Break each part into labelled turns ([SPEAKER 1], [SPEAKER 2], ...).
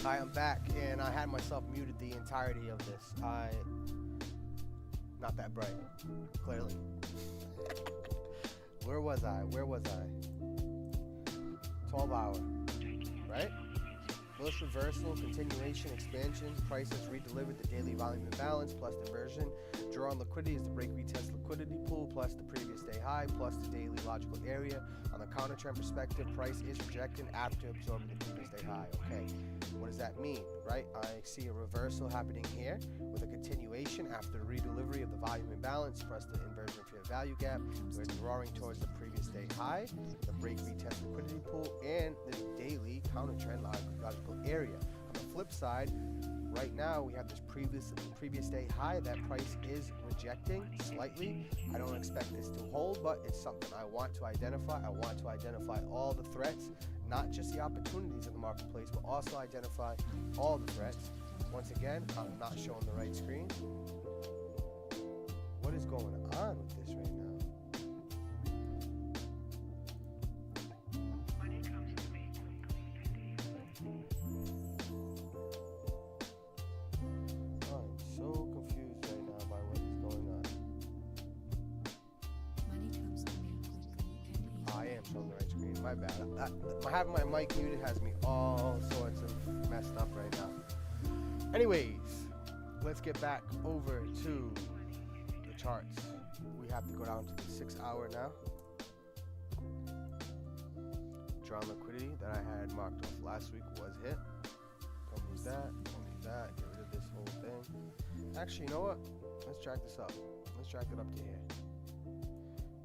[SPEAKER 1] Hi, I'm back, and I had myself muted the entirety of this. Not that bright, clearly. Where was I? 12 hour, right? Bullish reversal, continuation, expansion, prices redelivered the daily volume imbalance plus inversion. Draw on liquidity is the break retest liquidity pool plus the previous day high plus the daily logical area. On the counter trend perspective, price is rejected after absorbing the previous day high. Okay, what does that mean, right? I see a reversal happening here with a continuation after the redelivery of the volume imbalance plus the inversion fair value gap. We're drawing towards the previous day high, the break retest liquidity pool, and the daily counter trend logical area. On the flip side, right now we have this previous day high that price is rejecting slightly. I don't expect this to hold, but it's something I want to identify. I want to identify all the threats, not just the opportunities in the marketplace, but also identify all the threats. Once again, I'm not showing the right screen. What is going on with this right now? My bad. Having my mic muted has me all sorts of messed up right now. Anyways, let's get back over to the charts. We have to go down to the 6 hour now. Drawn liquidity that I had marked off last week was hit. Don't lose that. Don't lose that. Get rid of this whole thing. Actually, you know what? Let's drag this up. Let's drag it up to here.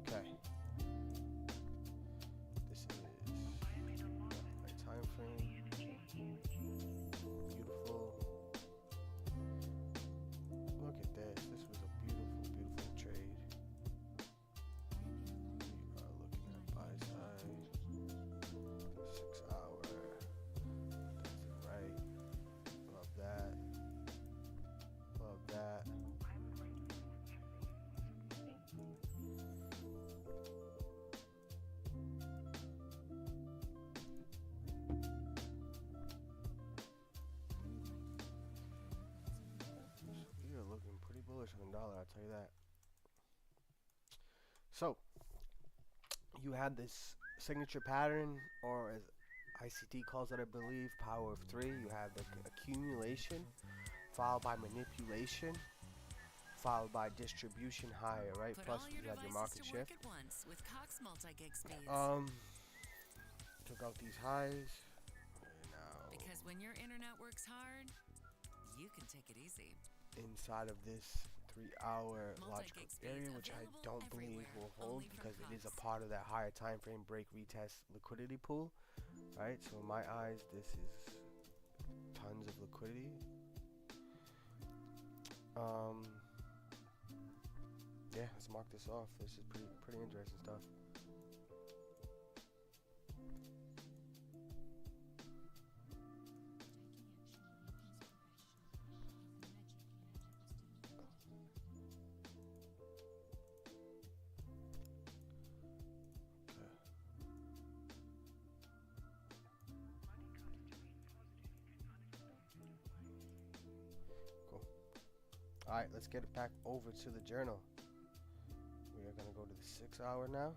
[SPEAKER 1] Okay. Beautiful. Look at this. This was a beautiful, beautiful trade. We are looking at buy side. 6 hour. That's it, right. Love that. Love that. Bullish on the dollar, I'll tell you that. So you had this signature pattern, or as ICT calls it, I believe, power of three. You had the accumulation followed by manipulation followed by distribution higher, right? Plus you had your market shift. Took out these highs. Now,
[SPEAKER 2] because when your internet works hard, you can take it easy.
[SPEAKER 1] Inside of this 3 hour logical area, which I don't believe will hold because it is a part of that higher time frame break retest liquidity pool, right? So in my eyes, this is tons of liquidity. Yeah, let's mark this off. This is pretty interesting stuff. Alright, let's get it back over to the journal. We are going to go to the 6 hour now.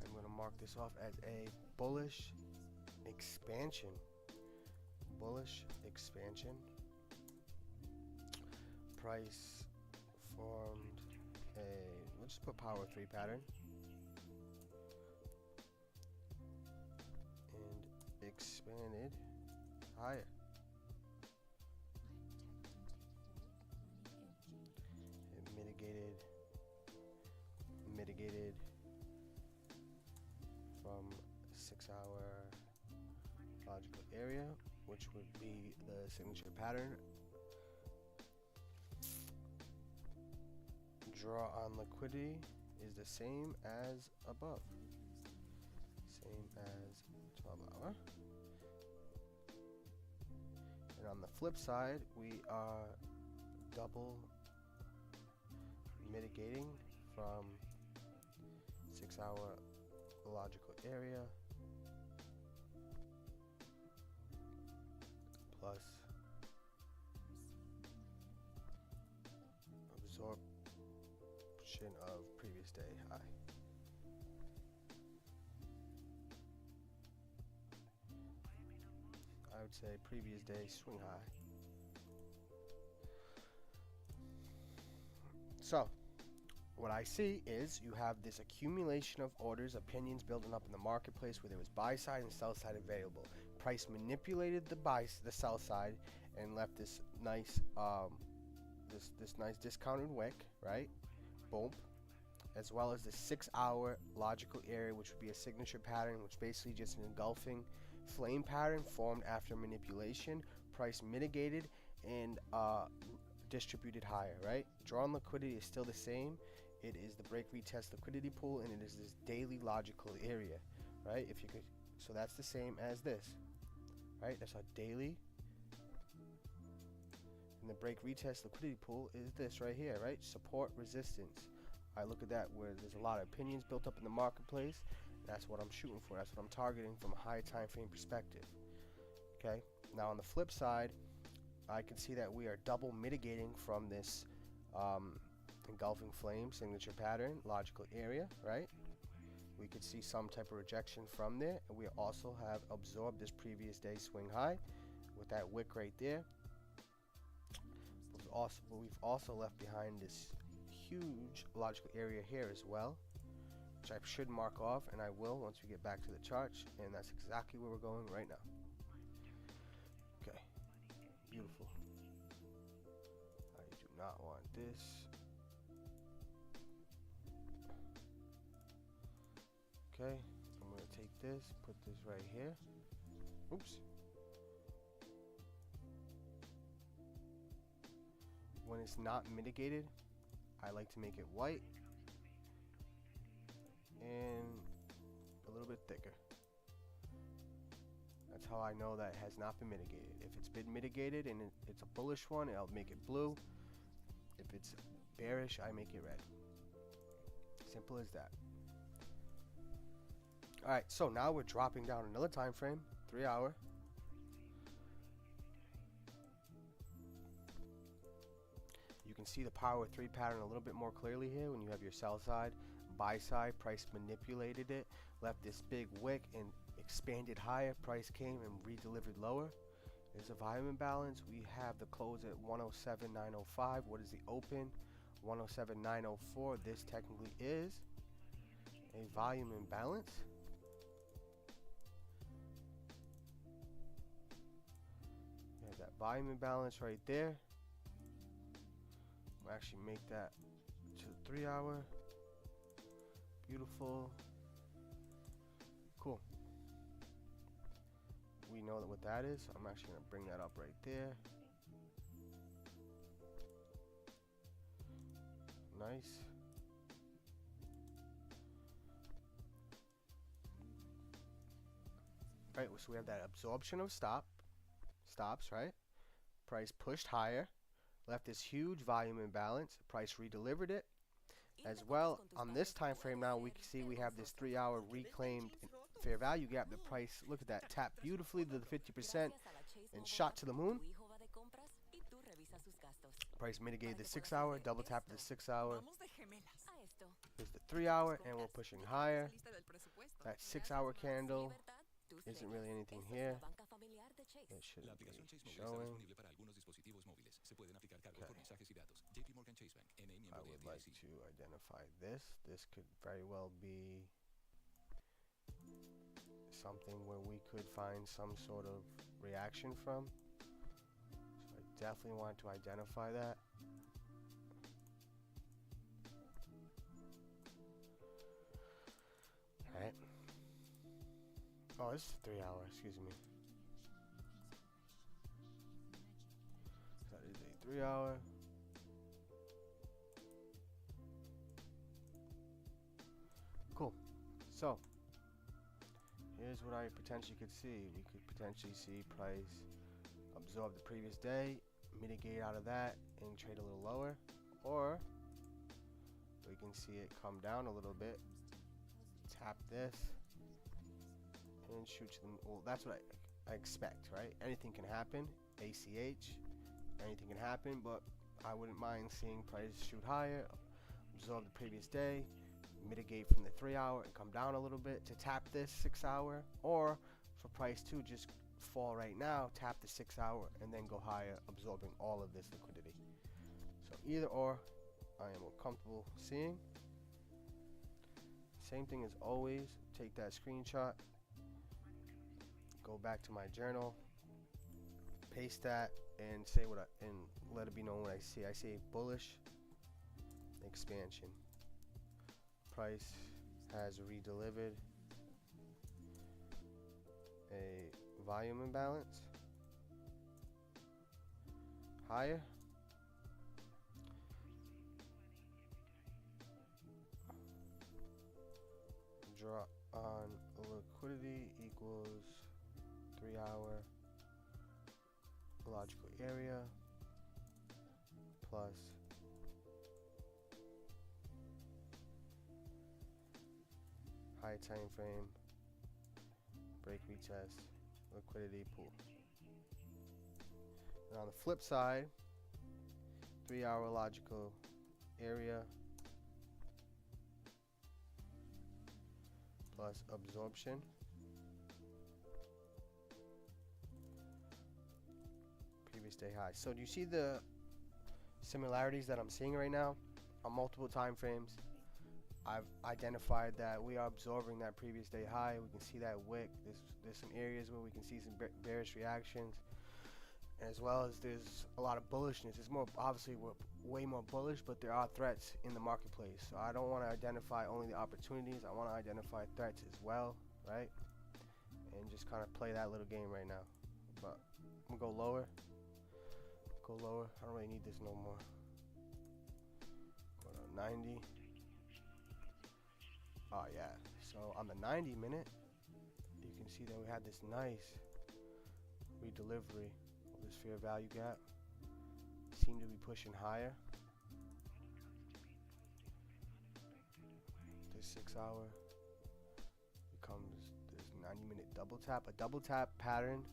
[SPEAKER 1] I'm going to mark this off as a bullish expansion. Bullish expansion. Price formed we'll just put power 3 pattern. And expanded higher. Mitigated from 6 hour logical area, which would be the signature pattern. Draw on liquidity is the same as above. Same as 12 hour. And on the flip side, we are double mitigating from 6 hour logical area plus absorption of previous day high. I would say previous day swing high. So what I see is you have this accumulation of orders, opinions building up in the marketplace where there was buy side and sell side available. Price manipulated the sell side and left this nice this nice discounted wick, right? Boom. As well as the 6-hour logical area, which would be a signature pattern, which basically just an engulfing flame pattern formed after manipulation. Price mitigated and distributed higher, right? Drawn liquidity is still the same. It is the break retest liquidity pool, and it is this daily logical area, right? If you could, so that's the same as this, right? That's our daily. And the break retest liquidity pool is this right here, right? Support, resistance. I look at that where there's a lot of opinions built up in the marketplace. That's what I'm shooting for. That's what I'm targeting from a high time frame perspective. Okay. Now on the flip side, I can see that we are double mitigating from this engulfing flame signature pattern logical area, right? We could see some type of rejection from there, and we also have absorbed this previous day swing high with that wick right there. We've also left behind this huge logical area here as well, which I should mark off, and I will once we get back to the charts, and that's exactly where we're going right now. Okay, beautiful. I do not want this. Okay, I'm going to take this, put this right here. Oops. When it's not mitigated, I like to make it white and a little bit thicker. That's how I know that it has not been mitigated. If it's been mitigated and it's a bullish one, I'll make it blue. If it's bearish, I make it red. Simple as that. Alright, so now we're dropping down another time frame, 3 hour. You can see the power 3 pattern a little bit more clearly here when you have your sell side, buy side, price manipulated it, left this big wick and expanded higher, price came and re-delivered lower. There's a volume imbalance. We have the close at 107.905. What is the open? 107.904. This technically is a volume imbalance. We have that volume imbalance right there. We'll actually make that to the 3 hour. Beautiful. Cool. We know that what that is. So I'm actually going to bring that up right there. Nice. Alright, so we have that absorption of stops, right? Price pushed higher, left this huge volume imbalance, price redelivered it. As well, on this time frame now, we can see we have this 3 hour reclaimed fair value gap. The price, look at that, tapped beautifully to the 50% and shot to the moon. Price mitigated the 6 hour, double tapped the 6 hour. Here's the 3 hour, and we're pushing higher. That 6 hour candle isn't really anything here. It shouldn't be showing. Okay. I would like to identify this. This could very well be something where we could find some sort of reaction from. So I definitely want to identify that. Alright. Oh, this is 3 hour, excuse me. That is a 3 hour. Cool. So, here's what I potentially could see. We could potentially see price absorb the previous day, mitigate out of that, and trade a little lower. Or, we can see it come down a little bit, tap this, and shoot to the, well, that's what I expect, right? Anything can happen. ACH. Anything can happen, but I wouldn't mind seeing price shoot higher, absorb the previous day, mitigate from the 3 hour and come down a little bit to tap this 6 hour, or for price to just fall right now, tap the 6 hour and then go higher, absorbing all of this liquidity. So either or, I am more comfortable seeing. Same thing as always, take that screenshot, go back to my journal, paste that, and say what and let it be known what I see. I see bullish expansion. Price has redelivered a volume imbalance higher. Draw on liquidity equals 3 hour logical area plus high time frame break retest liquidity pool. And on the flip side, 3 hour logical area plus absorption previous day high. So do you see the similarities that I'm seeing right now on multiple time frames? I've identified that we are absorbing that previous day high. We can see that wick. There's some areas where we can see some bearish reactions, as well as there's a lot of bullishness. It's more, obviously we're way more bullish, but there are threats in the marketplace. So I don't want to identify only the opportunities. I want to identify threats as well, right? And just kind of play that little game right now. But I'm gonna go lower. Go lower. I don't really need this no more. Go to 90. Oh yeah. So on the 90 minute, you can see that we had this nice redelivery of this fair value gap. Seem to be pushing higher. This 6 hour becomes this 90 minute double tap. A double tap pattern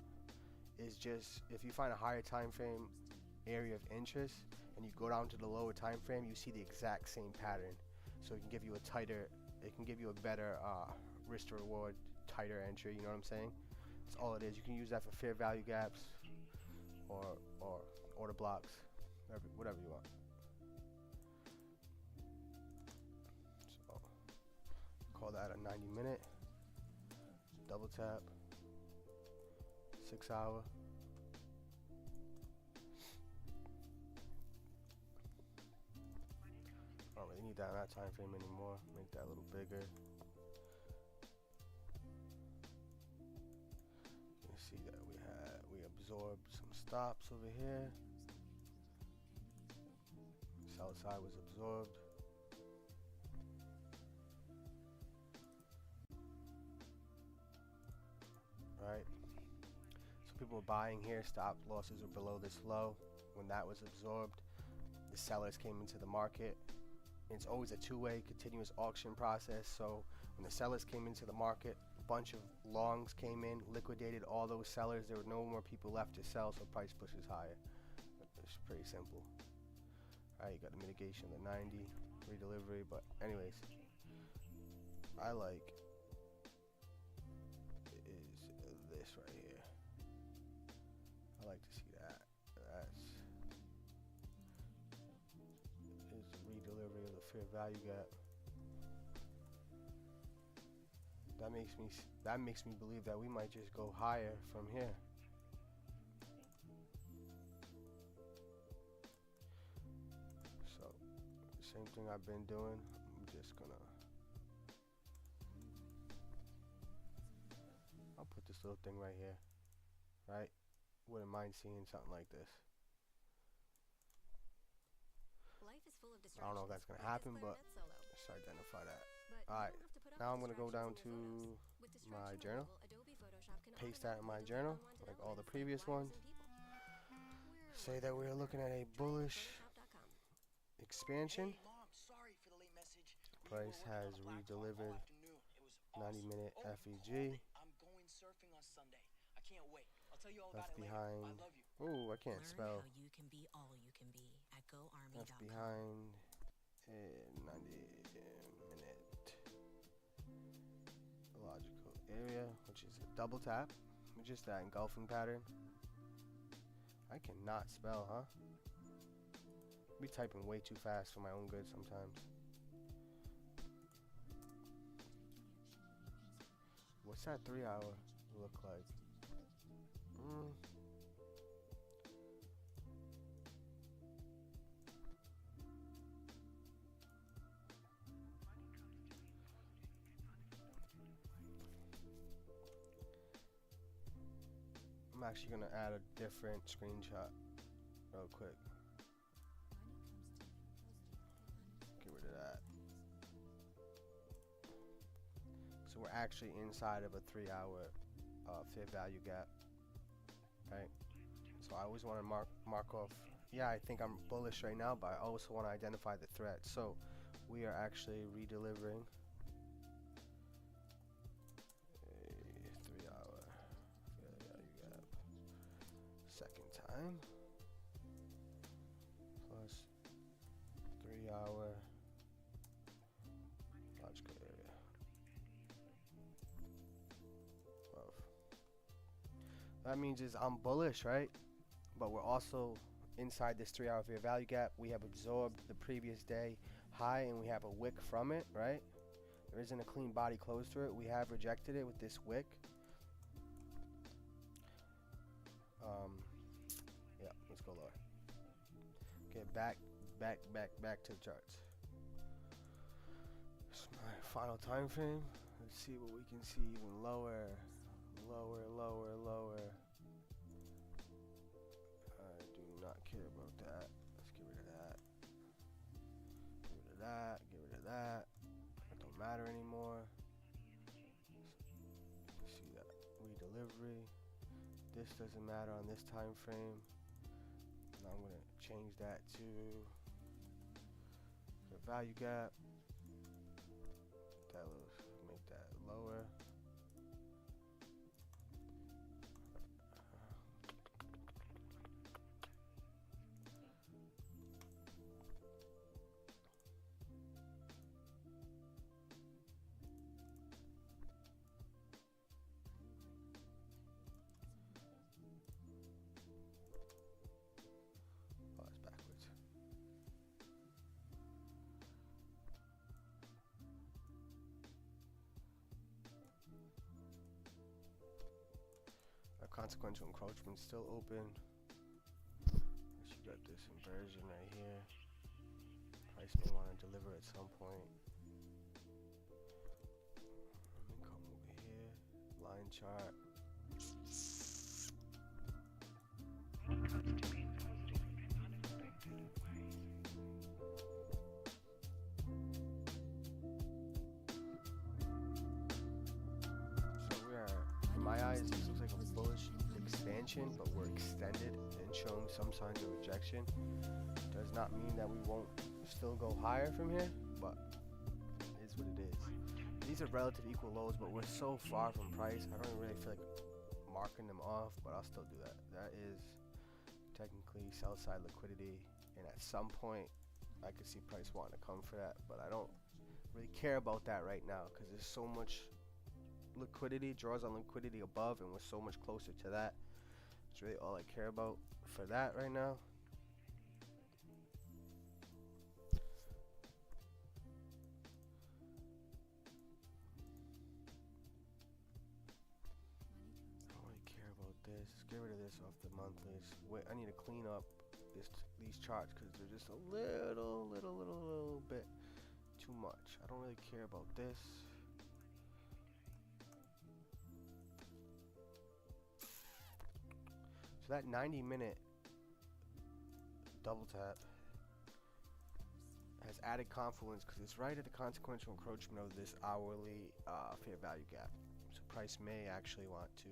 [SPEAKER 1] is just, if you find a higher time frame area of interest and you go down to the lower time frame, you see the exact same pattern. So it can give you a tighter, it can give you a better risk to reward, tighter entry. You know what I'm saying? That's all it is. You can use that for fair value gaps or order blocks, whatever you want. So call that a 90 minute double tap, 6 hour. I don't really need that on that time frame anymore. Make that a little bigger. You can see that we absorbed some stops over here. Sell side was absorbed. Right. So people were buying here. Stop losses were below this low. When that was absorbed, the sellers came into the market. It's always a two-way continuous auction process. So when the sellers came into the market, a bunch of longs came in, liquidated all those sellers. There were no more people left to sell, so price pushes higher. It's pretty simple. All right, you got the mitigation of the 90 redelivery, but anyways, I like is this right here. I like to see that. That's is the redelivery of the fair value gap. That makes me believe that we might just go higher from here. So same thing I've been doing. I'm just gonna, I'll put this little thing right here, right? Wouldn't mind seeing something like this.
[SPEAKER 3] Life is full of
[SPEAKER 1] I don't know if that's gonna happen, but just identify that. Alright, now I'm gonna go down to my journal, paste that in my journal, like all the previous ones. Say that we're looking at a bullish expansion. Price has redelivered 90 minute FEG. Left behind. Ooh, I can't
[SPEAKER 2] Learn
[SPEAKER 1] spell.
[SPEAKER 2] how you can be all you can be at GoArmy.com.
[SPEAKER 1] Left behind. 90-minute logical area, which is a double tap, which is that engulfing pattern. I cannot spell, huh? Be typing way too fast for my own good sometimes. What's that 3 hour look like? I'm actually gonna add a different screenshot real quick. Get rid of that. So we're actually inside of a 3 hour fair value gap, right? So I always want to mark off. Yeah, I think I'm bullish right now, but I also want to identify the threat. So we are actually redelivering a 3 hour fair value gap. Second time plus 3 hour logical area. 12. That means is I'm bullish, right? But we're also inside this 3 hour fair value gap. We have absorbed the previous day high and we have a wick from it, right? There isn't a clean body close to it. We have rejected it with this wick. Yeah, let's go lower. Okay, back to the charts. This is my final time frame. Let's see what we can see even lower. Lower. I do not care about that. Let's get rid of that. Get rid of that. It don't matter anymore. See that redelivery. This doesn't matter on this time frame. Now I'm gonna change that to the value gap. Make that lower. Consequential encroachment still open. You got this inversion right here. Price may want to deliver at some point. Let me come over here. Line chart. So we are, in my eyes, this looks like a bullish expansion, but we're extended and showing some signs of rejection. Does not mean that we won't still go higher from here, but it is what it is. These are relative equal lows, but we're so far from price. I don't really feel like marking them off, but I'll still do that. That is technically sell side liquidity, and at some point I could see price wanting to come for that, but I don't really care about that right now because there's so much liquidity, draws on liquidity above, and we're so much closer to that. It's really all I care about for that right now. I don't really care about this. Let's get rid of this off the monthlies. Wait, I need to clean up these charts because they're just a little bit too much. I don't really care about this. So that 90-minute double tap has added confluence because it's right at the consequential encroachment of this hourly fair value gap. So price may actually want to,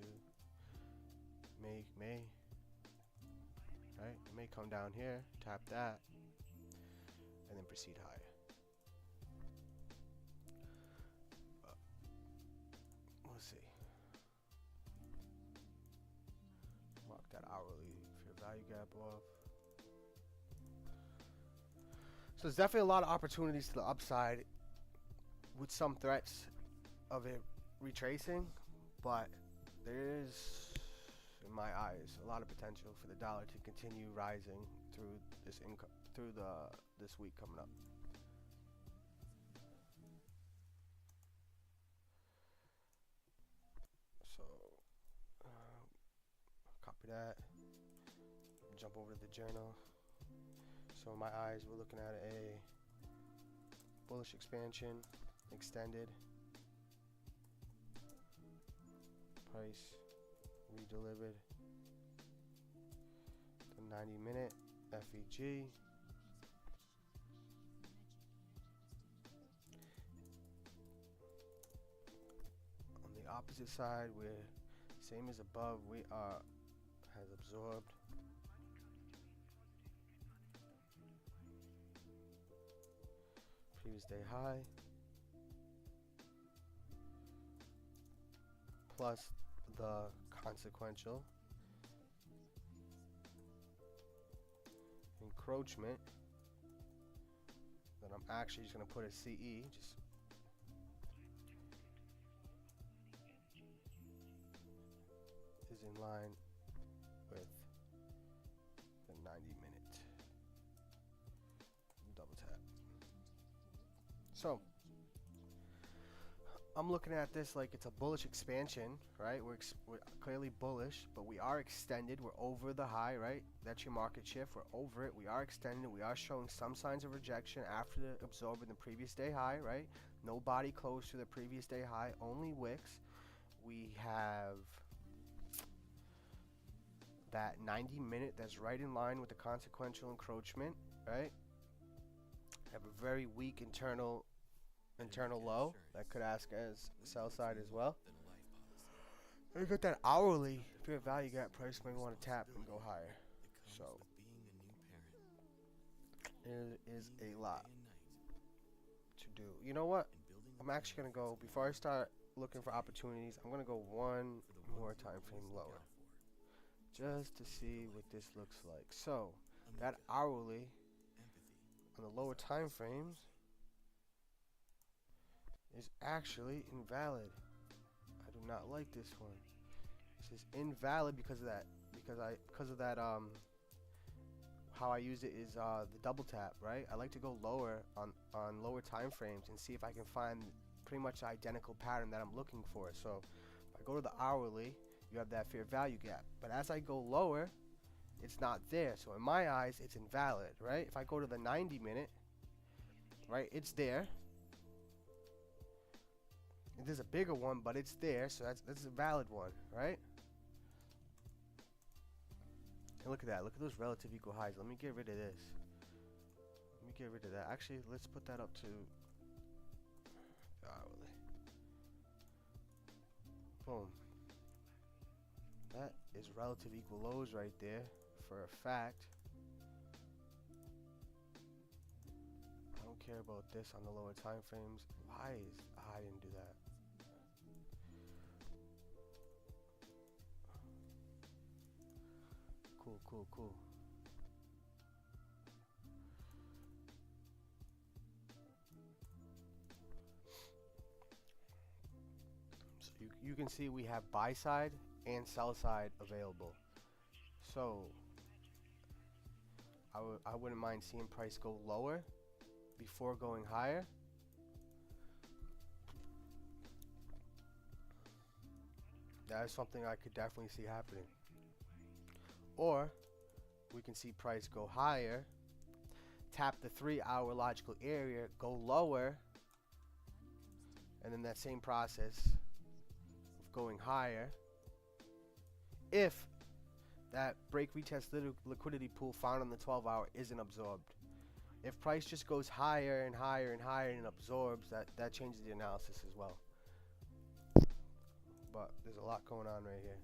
[SPEAKER 1] right? It may come down here, tap that, and then proceed higher. We'll see. value gap off. So there's definitely a lot of opportunities to the upside with some threats of it retracing, but there is, in my eyes, a lot of potential for the dollar to continue rising through this this week coming up. So copy that. Jump over to the journal. So in my eyes, we're looking at a bullish expansion, extended, price redelivered, the 90-minute FEG. On the opposite side, we're same as above. We are has absorbed. Previous day high plus the consequential encroachment that I'm actually just going to put a CE, just is in line with the 90-minute double tap. So I'm looking at this like it's a bullish expansion, right? We're clearly bullish, but we are extended. We're over the high, right? That's your market shift. We're over it. We are extended. We are showing some signs of rejection after absorbing the previous day high, right? No body close to the previous day high, only wicks. We have that 90-minute that's right in line with the consequential encroachment, right? Have a very weak internal low that could ask as sell side as well. And you got that hourly fair value gap price maybe want to tap and go higher. So it is a lot to do. You know what? I'm actually gonna go, before I start looking for opportunities, I'm gonna go one more time frame lower just to see what this looks like. So that hourly on the lower time frames is actually invalid. I do not like this one. This is invalid because of that. How I use it is the double tap, right? I like to go lower on lower time frames and see if I can find pretty much the identical pattern that I'm looking for. So if I go to the hourly, you have that fair value gap. But as I go lower, it's not there. So in my eyes, it's invalid, right? If I go to the 90-minute, right, it's there. There's a bigger one, but it's there, so that's a valid one, right? And look at that. Look at those relative equal highs. Let me get rid of this. Let me get rid of that. Actually, let's put that up to hourly. Boom. That is relative equal lows right there for a fact. I don't care about this on the lower time frames. Why is I didn't do that? Cool. So you can see we have buy side and sell side available. So I wouldn't mind seeing price go lower before going higher. That is something I could definitely see happening. Or we can see price go higher, tap the 3-hour logical area, go lower, and then that same process of going higher. If that break retest liquidity pool found on the 12-hour isn't absorbed. If price just goes higher and higher and higher and absorbs, that changes the analysis as well. But there's a lot going on right here.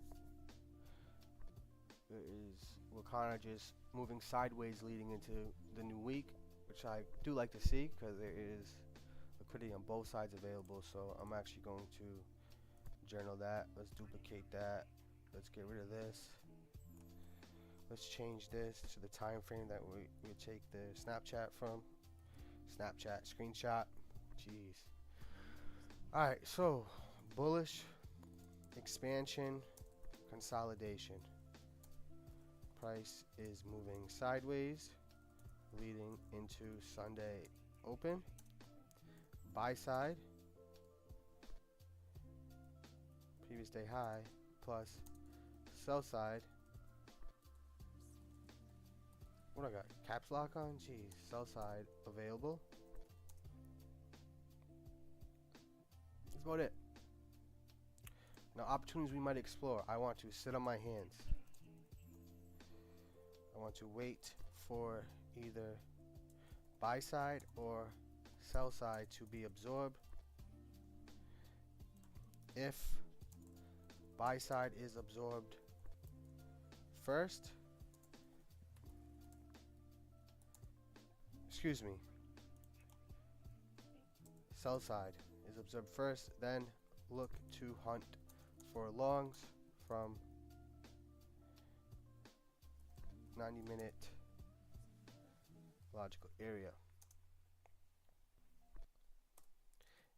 [SPEAKER 1] We're kind of just moving sideways leading into the new week, which I do like to see because there is liquidity on both sides available. So I'm actually going to journal that. Let's duplicate that. Let's get rid of this. Let's change this to the time frame that we take the Snapchat from. Snapchat screenshot. Jeez. Alright, so bullish, expansion, consolidation. Price is moving sideways, leading into Sunday open. Buy side, previous day high, plus sell side. What I got? Caps lock on? Jeez. Sell side available. That's about it. Now, opportunities we might explore. I want to sit on my hands. I want to wait for either buy side or sell side to be absorbed. If buy side is absorbed first, excuse me, sell side is observed first, then look to hunt for longs from 90-minute logical area.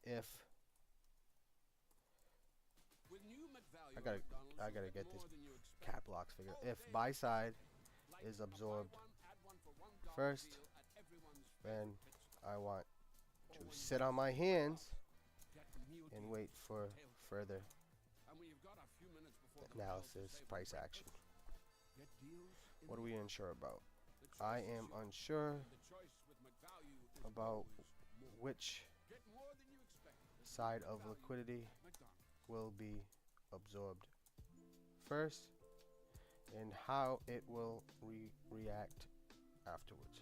[SPEAKER 1] If I gotta get this cap locks figured. If buy side is absorbed first, then I want to sit on my hands and wait for further analysis, price action. What are we unsure about? I am unsure about which side of liquidity will be absorbed first and how it will react afterwards.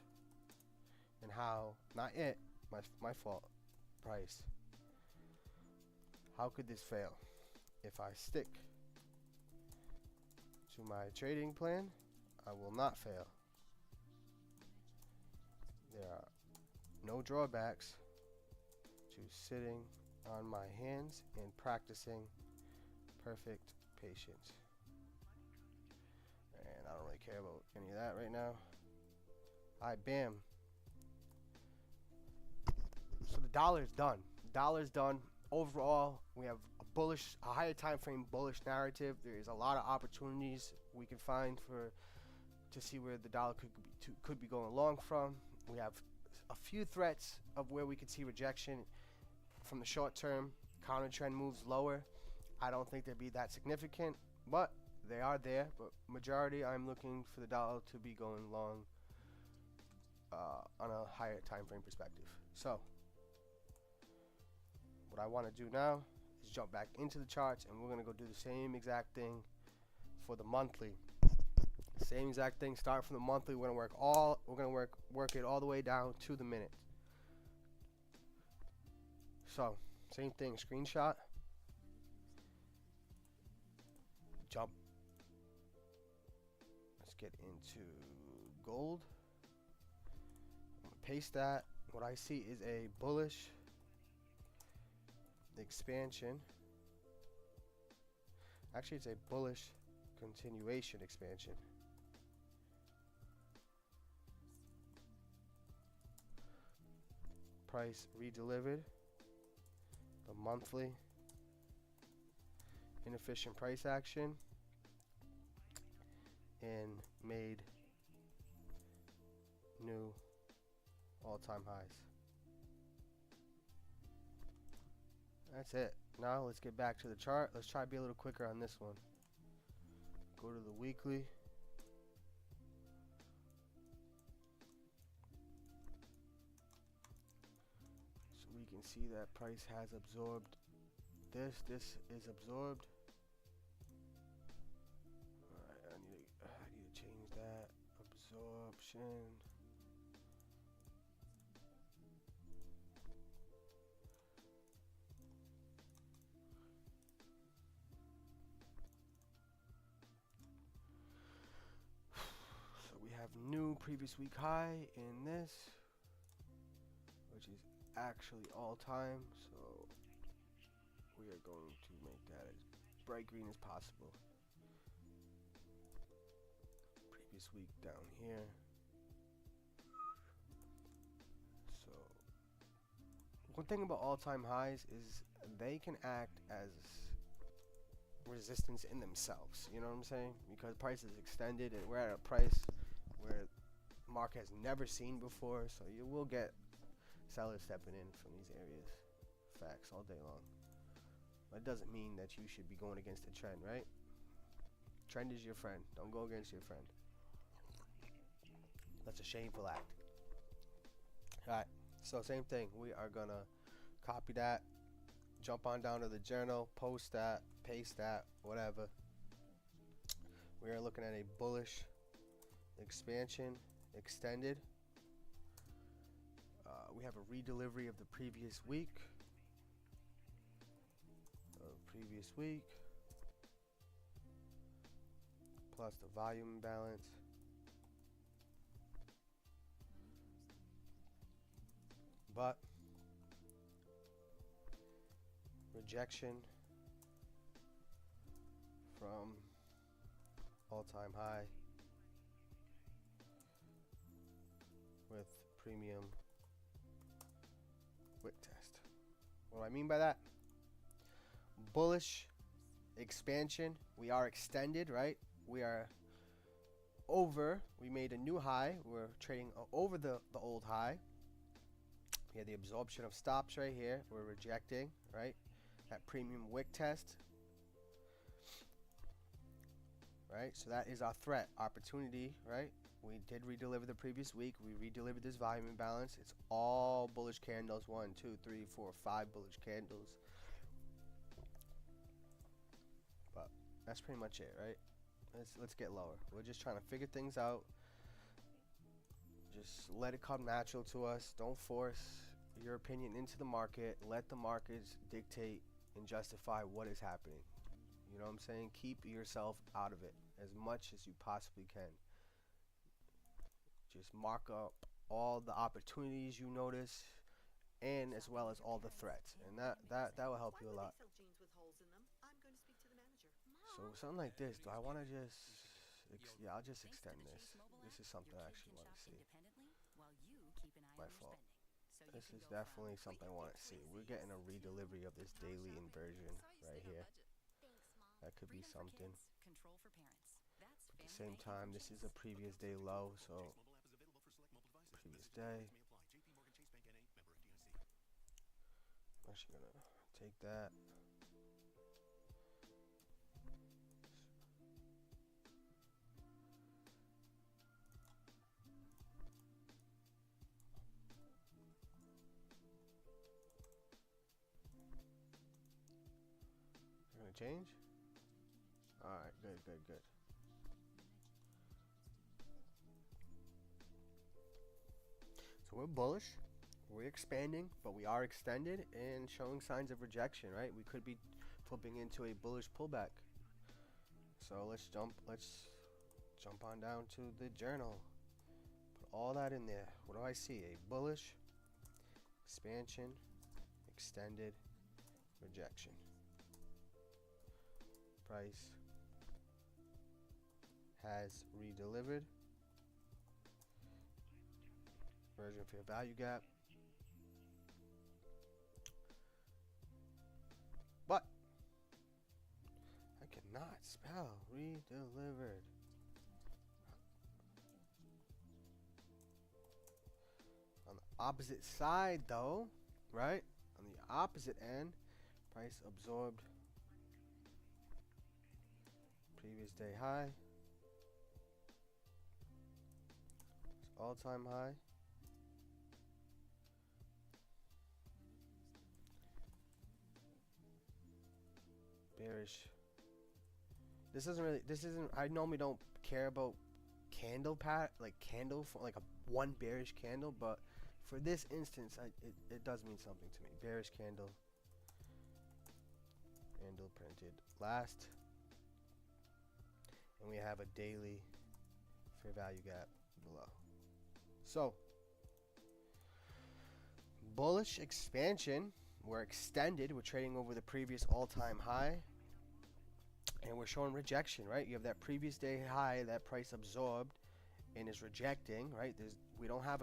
[SPEAKER 1] And how, not it, my fault, price. How could this fail? If I stick to my trading plan, I will not fail. There are no drawbacks to sitting on my hands and practicing perfect patience. And I don't really care about any of that right now. Alright, bam. So the dollar is done. Dollar's done. Overall, we have a higher time frame bullish narrative. There is a lot of opportunities we can find to see where the dollar could be going long from. We have a few threats of where we could see rejection from the short term. Counter trend moves lower. I don't think they'd be that significant, but they are there. But majority, I'm looking for the dollar to be going long on a higher time frame perspective. So what I want to do now is jump back into the charts, and we're going to go do the same exact thing for the monthly. Same exact thing. Start from the monthly. We're going to work it all the way down to the minute. So same thing. Screenshot. Jump. Let's get into gold. I'm going to paste that. What I see is a bullish expansion. Actually, it's a bullish continuation expansion. Price redelivered the monthly inefficient price action and made new all-time highs. That's it. Now let's get back to the chart. Let's try to be a little quicker on this one. Go to the weekly. So we can see that price has absorbed this. This is absorbed. Alright, I need to change that. Absorption. New previous week high in this, which is actually all time, so we are going to make that as bright green as possible. previous week down here. So one thing about all-time highs is they can act as resistance in themselves. You know what I'm saying? Because price is extended and we're at a price where market has never seen before, so you will get sellers stepping in from these areas. Facts all day long. That doesn't mean that you should be going against the trend, right? Trend is your friend. Don't go against your friend. That's a shameful act. Alright, so same thing. We are gonna copy that, jump on down to the journal, post that, paste that, whatever. We are looking at a bullish expansion extended. We have a redelivery of the previous week. Plus the volume imbalance. But rejection from all-time high with premium wick test. What do I mean by that? Bullish expansion. We are extended, right? We are over. We made a new high. We're trading over the old high. We had the absorption of stops right here. We're rejecting, right? That premium wick test. Right? So that is our threat. Opportunity, right? We did redeliver the previous week. We redelivered this volume imbalance. It's all bullish candles. 1, 2, 3, 4, 5 bullish candles. But that's pretty much it, right? Let's get lower. We're just trying to figure things out. Just let it come natural to us. Don't force your opinion into the market. Let the markets dictate and justify what is happening. You know what I'm saying? Keep yourself out of it as much as you possibly can. Just mark up all the opportunities you notice, and as well as all the threats, and that will help you a lot. So something like this, do I want to just yeah, I'll just extend this. This is something I actually want to see. My fault. This is definitely something I want to see. We're getting a redelivery of this daily inversion right here. That could be something. At the same time, this is a previous day low, so previous day. I'm actually gonna take that. Gonna change? Alright, good. So we're bullish, we're expanding, but we are extended and showing signs of rejection, right? We could be flipping into a bullish pullback. So let's jump on down to the journal. Put all that in there. What do I see? A bullish expansion, extended, rejection. Price has redelivered. Version fair value gap. But I cannot spell redelivered. On the opposite side though, right? On the opposite end, price absorbed previous day high. It's all-time high. Bearish. This isn't I normally don't care about candle candle for like a one bearish candle, but for this instance it does mean something to me. Bearish candle printed last, and we have a daily fair value gap below. So bullish expansion, we're extended, we're trading over the previous all-time high, and we're showing rejection, right? You have that previous day high that price absorbed, and is rejecting, right? We don't have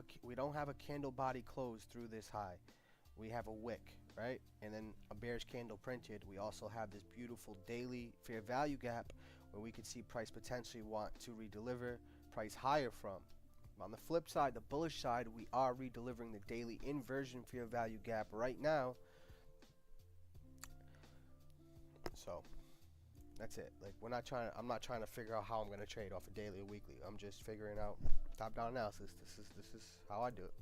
[SPEAKER 1] a candle body close through this high. We have a wick, right? And then a bearish candle printed. We also have this beautiful daily fair value gap where we could see price potentially want to redeliver price higher from. On the flip side, the bullish side, we are redelivering the daily inversion fair value gap right now. So that's it. Like, I'm not trying to figure out how I'm going to trade off a daily or weekly. I'm just figuring out top-down analysis. This is how I do it.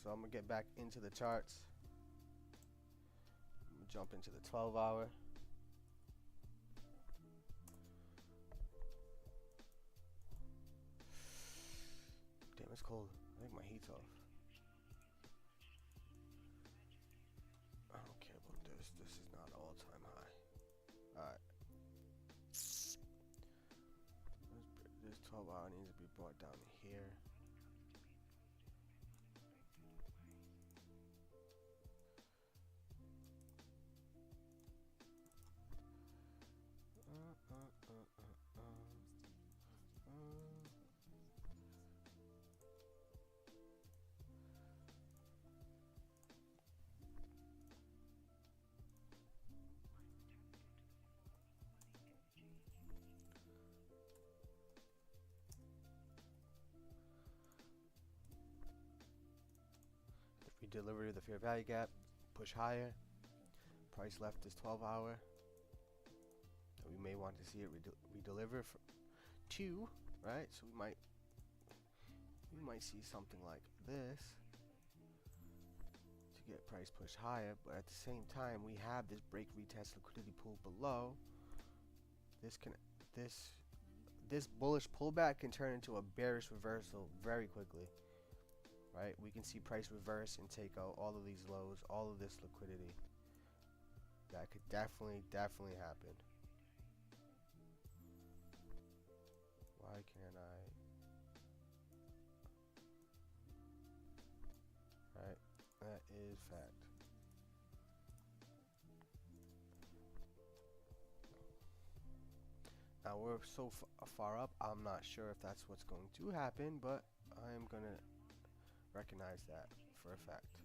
[SPEAKER 1] So I'm going to get back into the charts. I'm going to jump into the 12-hour. Damn, it's cold. I think my heat's off. I don't care about this. This is not an all-time high. Alright. This 12-hour needs to be brought down to here. Deliver the fair value gap, push higher. Price left is 12-hour. We may want to see it redeliver for 2, right? So we might see something like this to get price pushed higher, but at the same time we have this break retest liquidity pool below. This bullish pullback can turn into a bearish reversal very quickly. Right, we can see price reverse and take out all of these lows, all of this liquidity. That could definitely happen. Why can't I? Right, that is fact. Now we're so far up, I'm not sure if that's what's going to happen, but I am gonna recognize that for a fact.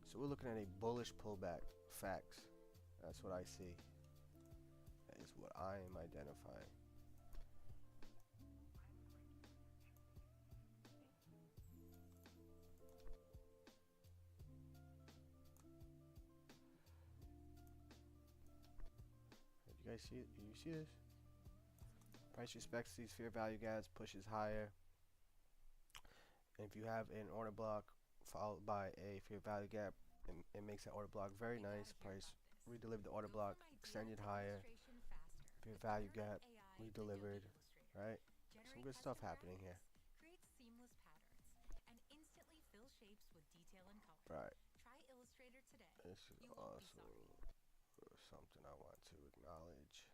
[SPEAKER 1] So we're looking at a bullish pullback. Facts. That's what I see. That is what I am identifying. You guys see it? You see this? Price respects these fair value gaps, pushes higher. And if you have an order block followed by a fair value gap, it makes that order block very nice. Price redelivered the order block, extended higher. Fair value gap, redelivered. Right? Some good stuff happening here.
[SPEAKER 2] Create seamless patterns and instantly fill shapes with detail and color.
[SPEAKER 1] Right.
[SPEAKER 2] Try Illustrator today.
[SPEAKER 1] This is
[SPEAKER 2] You won't
[SPEAKER 1] also
[SPEAKER 2] be sorry.
[SPEAKER 1] something I want to acknowledge.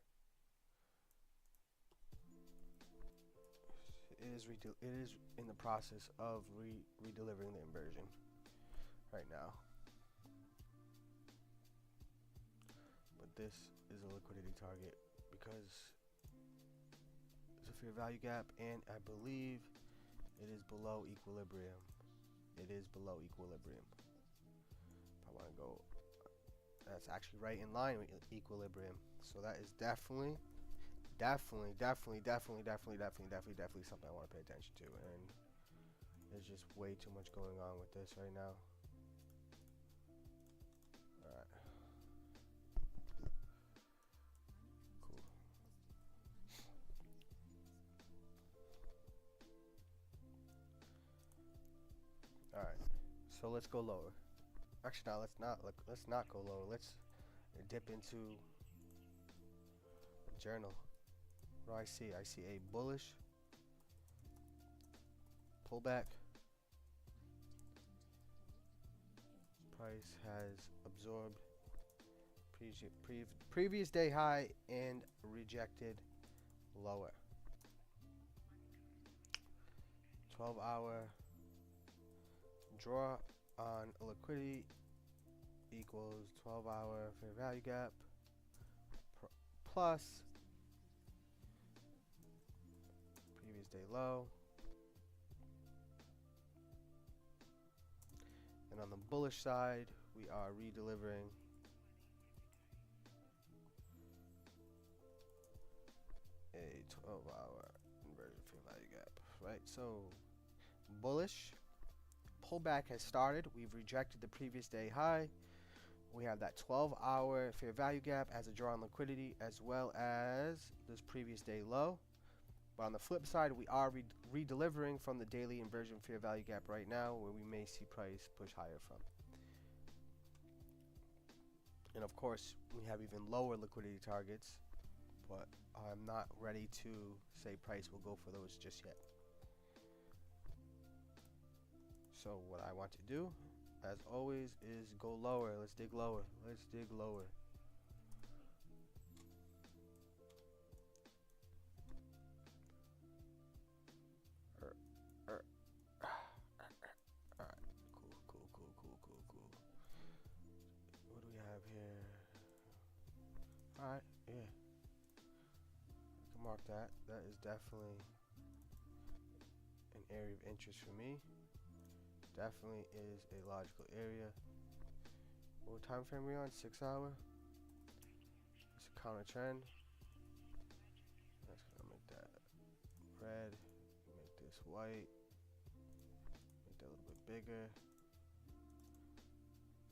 [SPEAKER 1] It is in the process of redelivering the inversion right now. But this is a liquidity target because it's a fair value gap, and I believe it is below equilibrium. It is below equilibrium. If I want to go, that's actually right in line with equilibrium. So that is definitely something I want to pay attention to. And there's just way too much going on with this right now. Alright. Cool. Alright. So let's go lower. Actually, no, let's not go lower. Let's dip into a journal. What do I see? I see a bullish pullback. Price has absorbed previous day high and rejected lower. 12-hour draw on liquidity equals 12-hour fair value gap plus previous day low. And on the bullish side, we are redelivering a 12-hour inverted fair value gap, right? So bullish pullback has started. We've rejected the previous day high. We have that 12-hour fair value gap as a draw on liquidity, as well as this previous day low. But on the flip side, we are redelivering from the daily inversion fair value gap right now, where we may see price push higher from. And of course, we have even lower liquidity targets, but I'm not ready to say price will go for those just yet. So what I want to do, as always, is go lower. Let's dig lower. Let's dig lower. Alright, cool. What do we have here? Alright, yeah. I can mark that. That is definitely an area of interest for me. Definitely is a logical area. What time frame are we on? 6 hour? It's a counter trend. That's gonna make that red. Make this white. Make that a little bit bigger.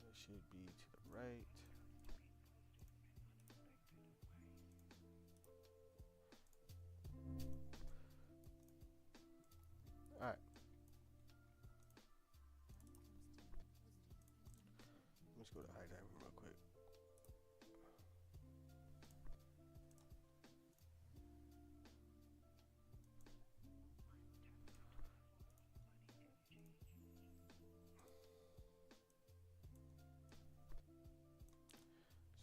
[SPEAKER 1] It should be to the right. Alright. Let's go to high time real quick.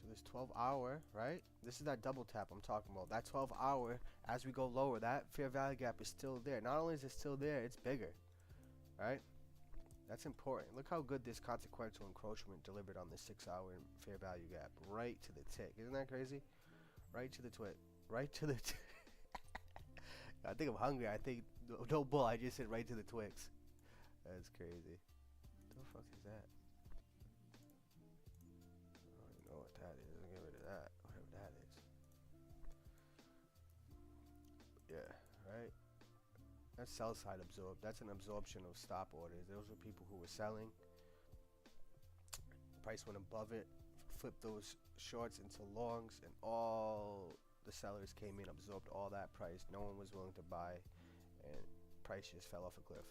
[SPEAKER 1] So this 12-hour, right? This is that double tap I'm talking about. That 12-hour, as we go lower, that fair value gap is still there. Not only is it still there, it's bigger, right? That's important. Look how good this consequential encroachment delivered on this 6-hour fair value gap. Right to the tick. Isn't that crazy? Right to the twit. Right to the I think I'm hungry. I think, no bull, I just said right to the Twix. That's crazy. What the fuck is that? I don't even know what that is. I'll get rid of that. Whatever that is. Yeah, right? That's sell side absorb. That's an absorption of stop orders. Those were people who were selling. Price went above it, flipped those shorts into longs, and all the sellers came in, absorbed all that price. No one was willing to buy, and price just fell off a cliff.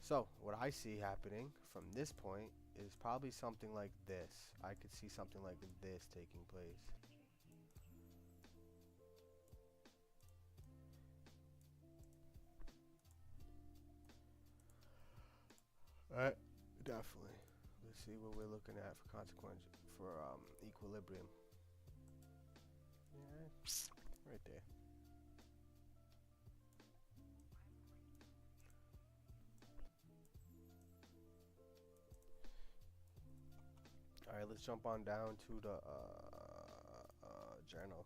[SPEAKER 1] So what I see happening from this point is probably something like this. I could see something like this taking place. Alright, definitely. Let's see what we're looking at for consequence for equilibrium. Yeah, right there. Alright, let's jump on down to the journal.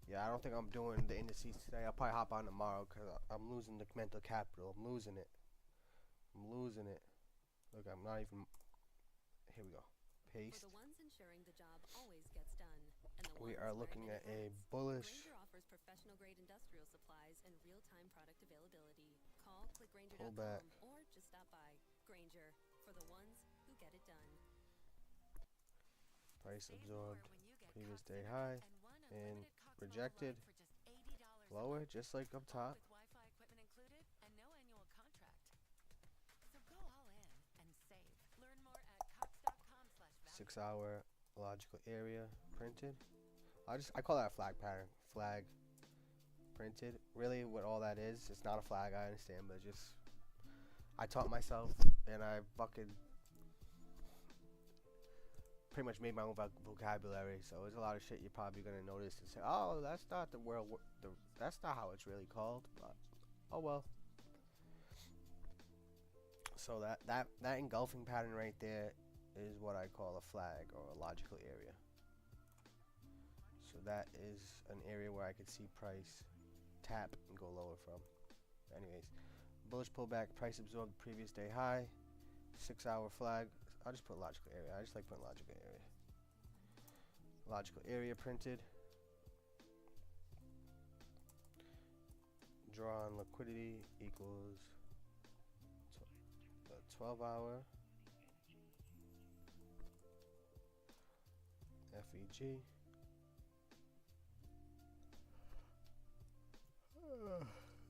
[SPEAKER 1] Yeah, I don't think I'm doing the indices today. I'll probably hop on tomorrow because I'm losing the mental capital. I'm losing it. Look, I'm not even. Here we go. Paste.
[SPEAKER 3] For the ones ensuring the job always gets done, and the
[SPEAKER 1] We
[SPEAKER 3] ones
[SPEAKER 1] are
[SPEAKER 3] wearing
[SPEAKER 1] looking
[SPEAKER 3] many
[SPEAKER 1] at a
[SPEAKER 3] hats,
[SPEAKER 1] bullish.
[SPEAKER 3] Grainger offers professional grade industrial supplies and real-time product availability. Call
[SPEAKER 1] Pullback.
[SPEAKER 3] clickgrainger.com or just stop by. Grainger, for the ones who get it done.
[SPEAKER 1] Price absorbed. Previous day high and rejected. Lower, just like up top.
[SPEAKER 2] With Wi-Fi equipment included and no annual contract. So go all in and save. Learn more at cox.com/value.
[SPEAKER 1] 6 hour logical area printed. I call that a flag pattern. Flag printed. Really what all that is, it's not a flag, I understand, but just I taught myself and I fucking pretty much made my own vocabulary, so there's a lot of shit you're probably gonna notice and say, oh, that's not the world, that's not how it's really called, but oh well. So that engulfing pattern right there is what I call a flag or a logical area. So that is an area where I could see price tap and go lower from. Anyways, bullish pullback, price absorbed previous day high, 6-hour flag. I'll just put logical area. I just like putting logical area. Logical area printed. Draw on liquidity equals the 12-hour FEG.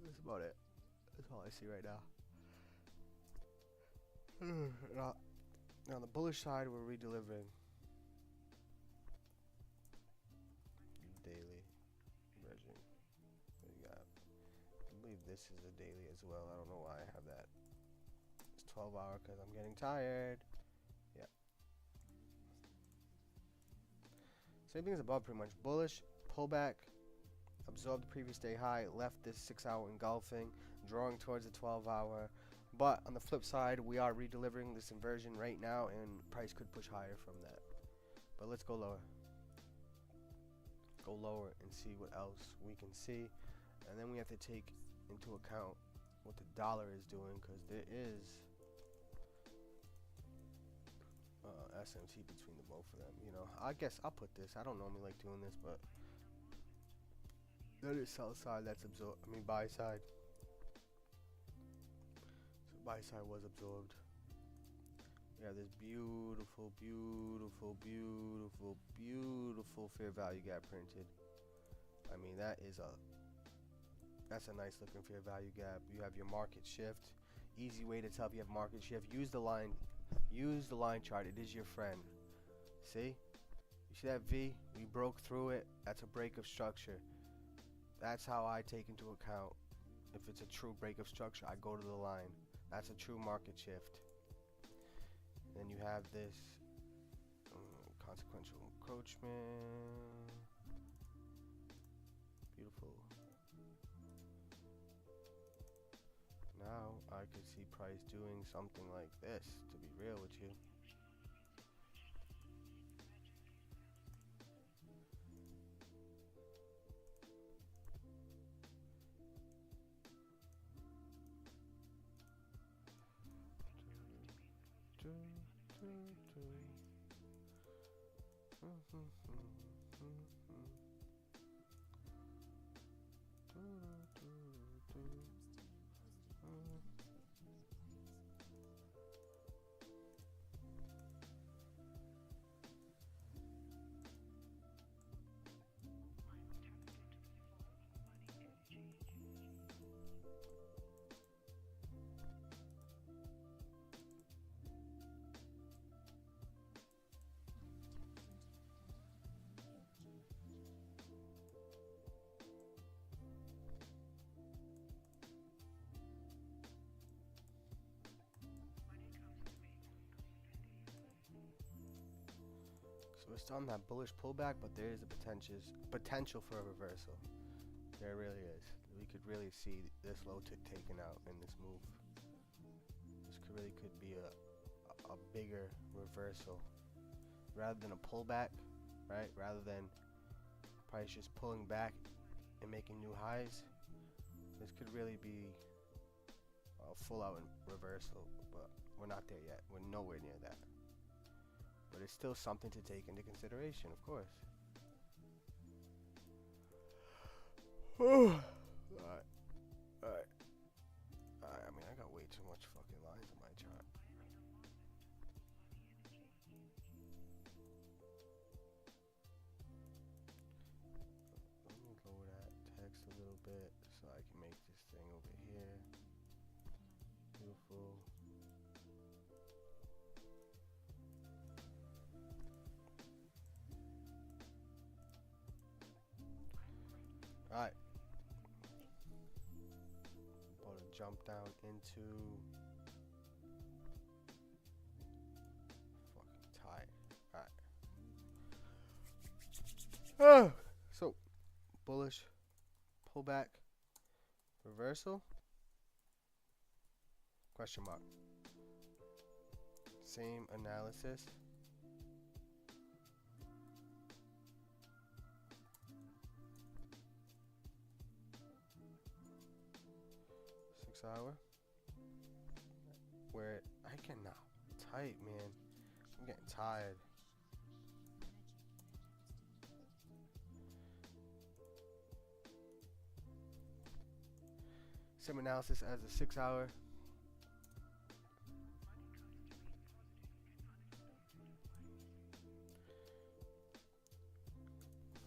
[SPEAKER 1] That's about it. That's all I see right now. Now on the bullish side, we're redelivering daily version. What do you got? I believe this is a daily as well. I don't know why I have that. It's 12-hour because I'm getting tired. Yeah. Same thing as above, pretty much. Bullish pullback. Absorbed the previous day high, left this 6-hour engulfing, drawing towards the 12-hour. But on the flip side, we are redelivering this inversion right now, and price could push higher from that. But let's go lower. Go lower and see what else we can see. And then we have to take into account what the dollar is doing, because there is SMT between the both of them. You know, I guess I'll put this. I don't normally like doing this, but that is sell side, that's absorbed. I mean buy side. So buy side was absorbed. We have this beautiful, beautiful, beautiful, beautiful fair value gap printed. I mean that's a nice looking fair value gap. You have your market shift. Easy way to tell if you have market shift. Use the line chart. It is your friend. See? You see that V? We broke through it. That's a break of structure. That's how I take into account if it's a true break of structure. I go to the line. That's a true market shift. Then you have this consequential encroachment. Beautiful. Now I could see price doing something like this, to be real with you. So it's on that bullish pullback, but there is a potential for a reversal. There really is. We could really see this low tick taken out in this move. This could be a bigger reversal rather than a pullback, right? Rather than price just pulling back and making new highs. This could really be a full-out reversal, but we're not there yet. We're nowhere near that. But it's still something to take into consideration, of course. Alright. I mean, I got way too much fucking lines on my chart. Let me lower that text a little bit so I can make this thing over here. Beautiful. Alright. About to jump down into fucking tired. Alright. So bullish pullback reversal? Question mark. Same analysis. Hour where I cannot type, man. I'm getting tired. Same analysis as a 6 hour.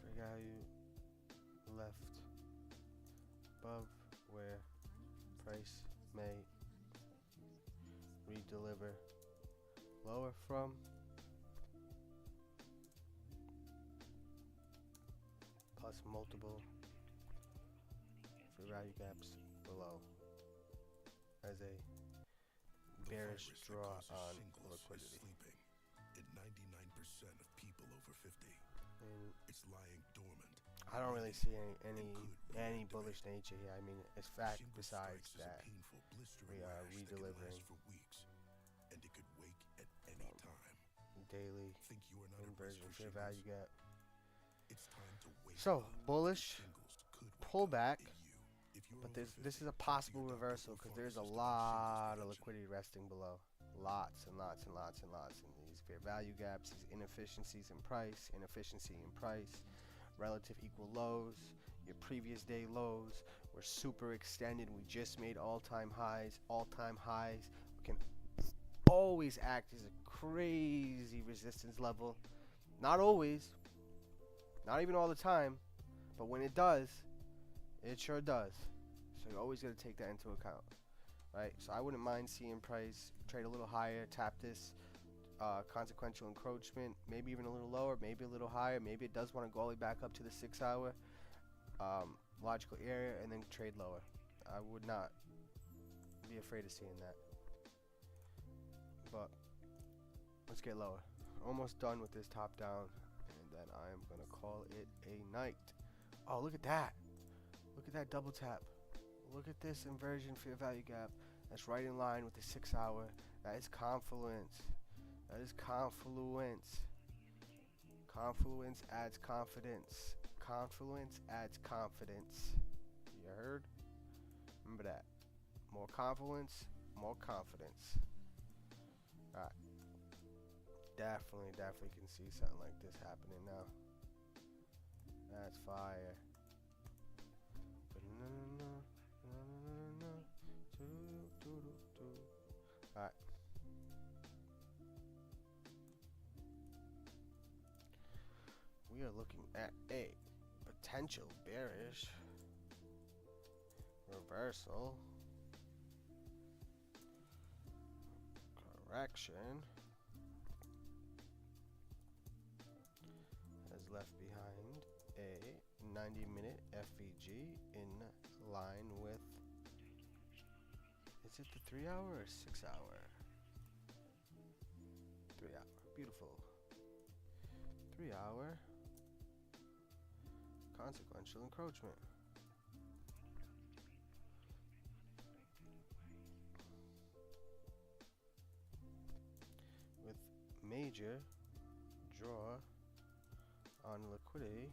[SPEAKER 1] Fair value left above where price may redeliver lower from plus multiple fair value gaps below as a bearish draw on liquidity.
[SPEAKER 4] Sleeping in 99% of people over 50.
[SPEAKER 1] And
[SPEAKER 4] It's lying dormant.
[SPEAKER 1] I don't really see any bullish nature here. I mean, it's fact besides that we are redelivering
[SPEAKER 4] for weeks, and it could wake at any time.
[SPEAKER 1] daily
[SPEAKER 4] Think you are not
[SPEAKER 1] inversion
[SPEAKER 4] at risk
[SPEAKER 1] fair
[SPEAKER 4] for
[SPEAKER 1] value
[SPEAKER 4] shingles?
[SPEAKER 1] gap.
[SPEAKER 4] It's time to wake
[SPEAKER 1] So
[SPEAKER 4] up.
[SPEAKER 1] bullish
[SPEAKER 4] Shingles could wake
[SPEAKER 1] pullback,
[SPEAKER 4] up in you. If you're
[SPEAKER 1] but
[SPEAKER 4] over
[SPEAKER 1] this
[SPEAKER 4] 50,
[SPEAKER 1] is a
[SPEAKER 4] talk to
[SPEAKER 1] possible
[SPEAKER 4] your doctor
[SPEAKER 1] reversal
[SPEAKER 4] or
[SPEAKER 1] because there's a
[SPEAKER 4] pharmacist about
[SPEAKER 1] lot
[SPEAKER 4] shingles
[SPEAKER 1] of
[SPEAKER 4] prevention.
[SPEAKER 1] liquidity resting below. Lots and lots and lots and lots in these fair value gaps, these inefficiencies in price, relative equal lows, your previous day lows were super extended. We just made all-time highs. We can always act as a crazy resistance level. Not always, not even all the time, but when it does, it sure does. So you always got to take that into account, right? So I wouldn't mind seeing price trade a little higher, tap this consequential encroachment, maybe even a little lower, maybe a little higher. Maybe it does want to go all the way back up to the 6 hour logical area and then trade lower. I would not be afraid of seeing that. But let's get lower. Almost done with this top down, and then I am gonna call it a night. Oh, look at that. Look at that double tap. Look at this inversion fair value gap. That's right in line with the 6 hour. That is confluence. That is confluence. Confluence adds confidence. Confluence adds confidence. You heard? Remember that. More confluence, more confidence. Alright. Definitely can see something like this happening now. That's fire. Alright. We are looking at a potential bearish reversal correction has left behind a 90-minute FVG in line with, is it the 3 hour or 6 hour? 3 hour, beautiful. 3 hour consequential encroachment. With major draw on liquidity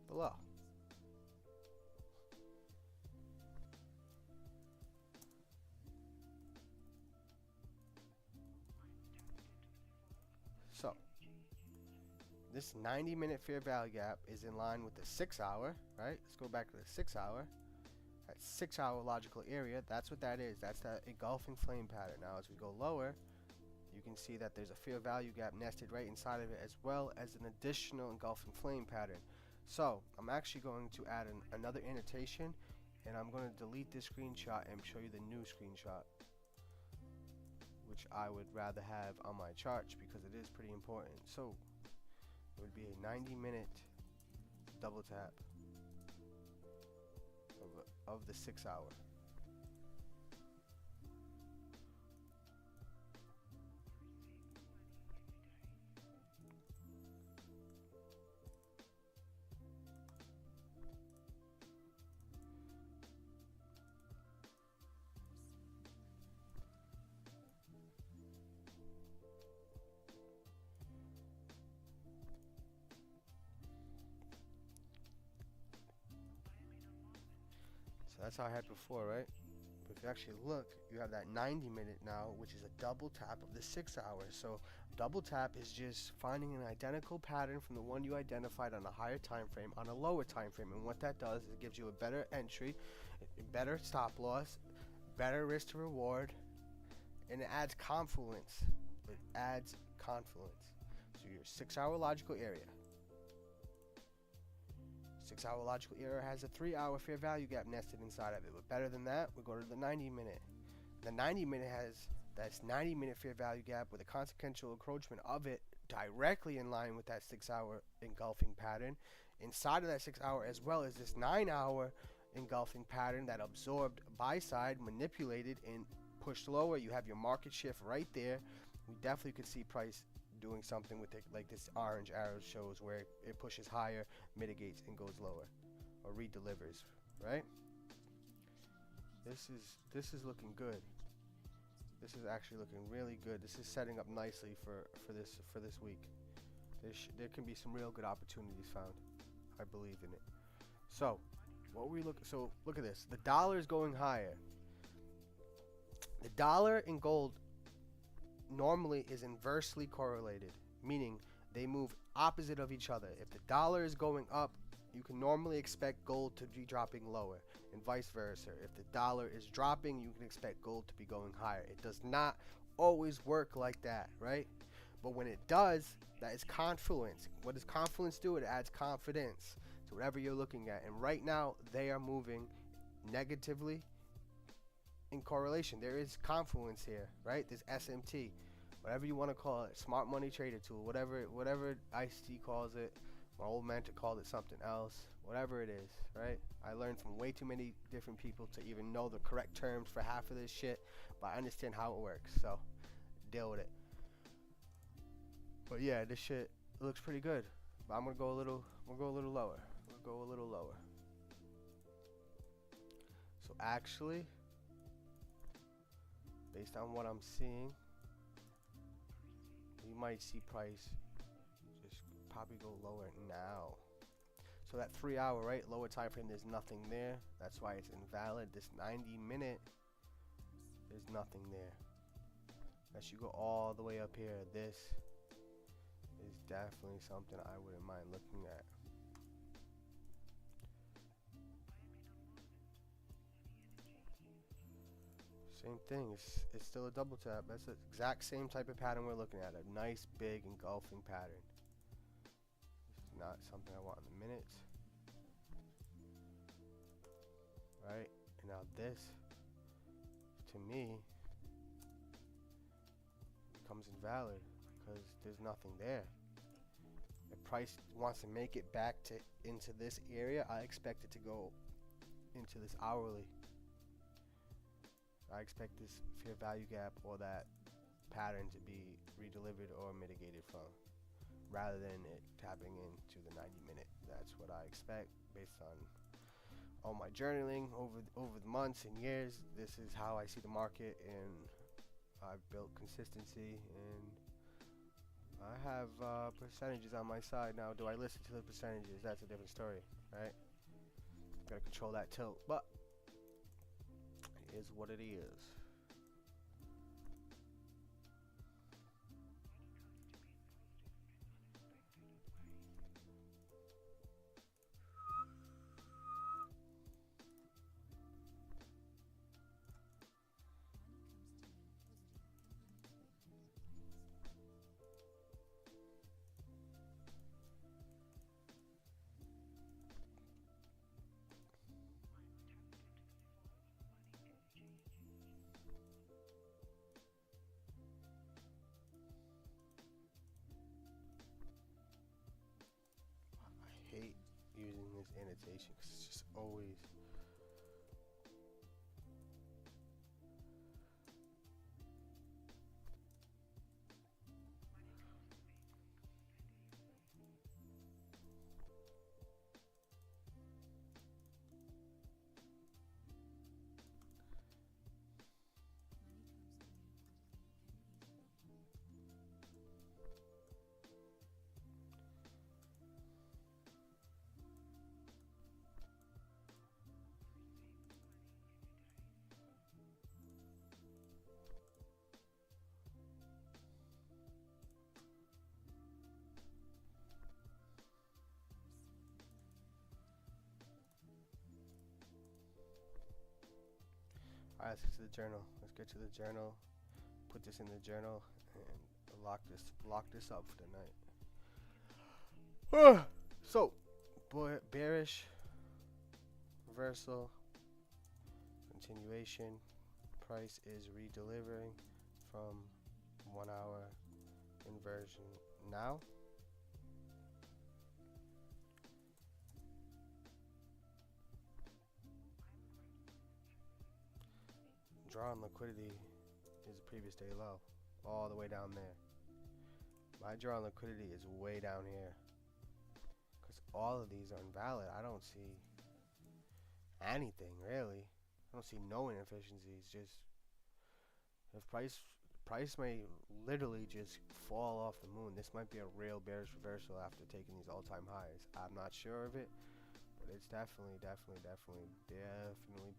[SPEAKER 1] below. So this 90-minute fair value gap is in line with the 6 hour, right? Let's go back to the 6 hour. That 6 hour logical area, that's what that is. That's that engulfing flame pattern. Now as we go lower, you can see that there's a fair value gap nested right inside of it, as well as an additional engulfing flame pattern. So I'm actually going to add another annotation, and I'm going to delete this screenshot and show you the new screenshot, which I would rather have on my charts because it is pretty important. So it would be a 90-minute double tap of the 6 hour. So that's how I had before, right? But if you actually look, you have that 90 minute now, which is a double tap of the 6 hours. So double tap is just finding an identical pattern from the one you identified on a higher time frame on a lower time frame. And what that does is it gives you a better entry, a better stop loss, better risk to reward, and it adds confluence. It adds confluence. So your 6 hour logical area. 6 hour logical area has a 3 hour fair value gap nested inside of it. But better than that, we go to the 90 minute. The 90 minute has that's 90 minute fair value gap with a consequential encroachment of it directly in line with that 6 hour engulfing pattern. Inside of that 6 hour, as well as this 9 hour engulfing pattern that absorbed buy side, manipulated, and pushed lower. You have your market shift right there. We definitely could see price doing something with it, like this orange arrow shows, where it pushes higher, mitigates, and goes lower, or redelivers, right? This is looking good. This is actually looking really good. This is setting up nicely for this week. There can be some real good opportunities found. I believe in it. So look at this. The dollar is going higher. The dollar and gold normally is inversely correlated, meaning they move opposite of each other. If the dollar is going up, you can normally expect gold to be dropping lower, and vice versa. If the dollar is dropping, you can expect gold to be going higher. It does not always work like that, right? But when it does, that is confluence. What does confluence do? It adds confidence to whatever you're looking at. And right now, they are moving negatively in correlation. There is confluence here, right? There's SMT, whatever you want to call it, smart money trader tool, whatever ICT calls it. My old mentor called it something else, whatever it is, right? I learned from way too many different people to even know the correct terms for half of this shit, but I understand how it works, so deal with it. But yeah, this shit looks pretty good. But I'm gonna go a little lower. So actually, based on what I'm seeing, you might see price just probably go lower now. So that 3 hour, right, lower time frame, there's nothing there. That's why it's invalid. This 90 minute, there's nothing there. Unless you go all the way up here, this is definitely something I wouldn't mind looking at. Same thing, it's still a double tap. That's the exact same type of pattern we're looking at. A nice big engulfing pattern. This is not something I want in the minutes. Right? And now this, to me, becomes invalid because there's nothing there. If price wants to make it back into this area, I expect it to go into this hourly. I expect this fair value gap or that pattern to be redelivered or mitigated from, rather than it tapping into the 90 minute. That's what I expect based on all my journaling over the months and years. This is how I see the market, and I've built consistency, and I have percentages on my side now. Do I listen to the percentages? That's a different story, right? Gotta control that tilt, but it is what it is. I hate using this annotation because it's just always Alright, let's get to the journal. Let's get to the journal. Put this in the journal and lock this up for the night. So, bearish, reversal, continuation. Price is redelivering from 1 hour inversion now. Draw on liquidity is the previous day low, all the way down there. My draw on liquidity is way down here, because all of these are invalid. I don't see anything really. I don't see no inefficiencies. Just if price may literally just fall off the moon. This might be a real bearish reversal after taking these all-time highs. I'm not sure of it, but it's definitely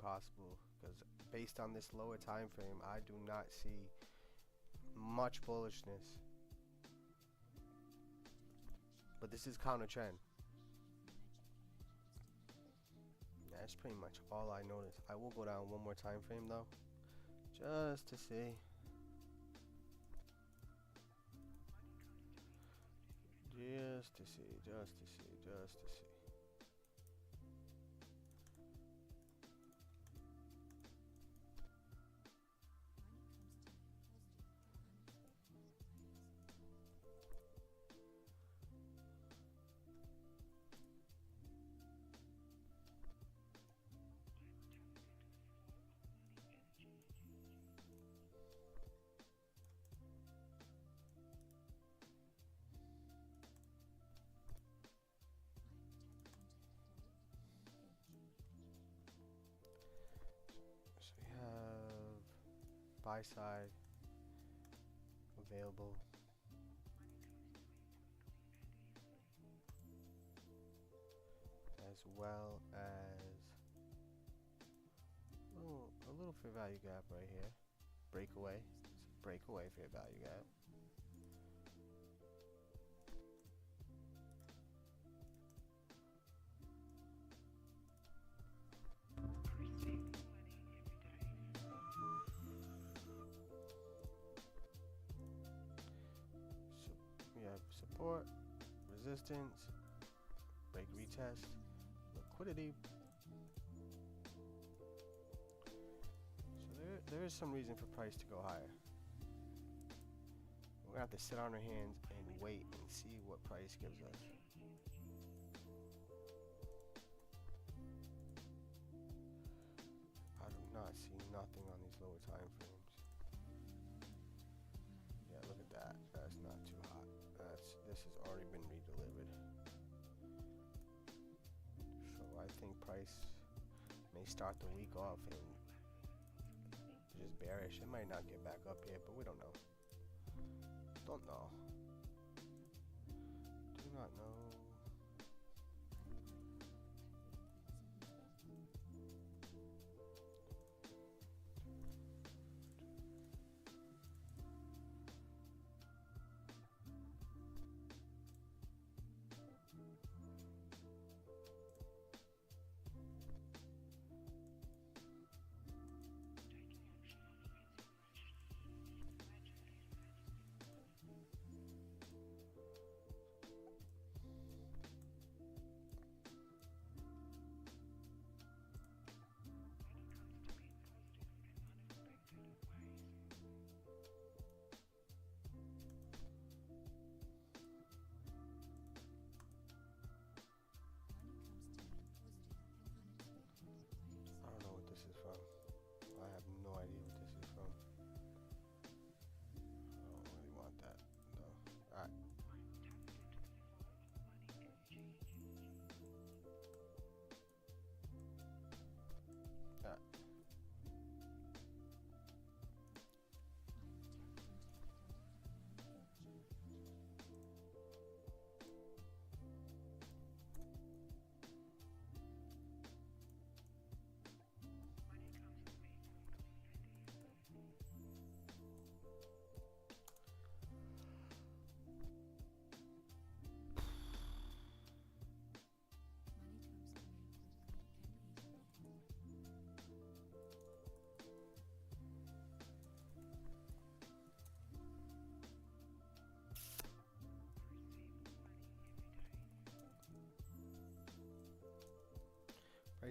[SPEAKER 1] possible, because based on this lower time frame, I do not see much bullishness. But this is counter trend. That's pretty much all I noticed. I will go down one more time frame though, just to see. Just to see. So we have buy side available. As well as a little fair value gap right here. Breakaway. It's a breakaway fair value gap. We have support, resistance, break retest, liquidity. So there is some reason for price to go higher. We're gonna have to sit on our hands and wait and see what price gives us. I do not see nothing on these lower time frames. Yeah, look at that. That's not too hot. This has already been redelivered. So I think price may start the week off and just bearish. It might not get back up here, but we don't know. Don't know. Do not know. I don't know what this is from. I have no idea what this is from. I don't really want that. No. Alright. Alright.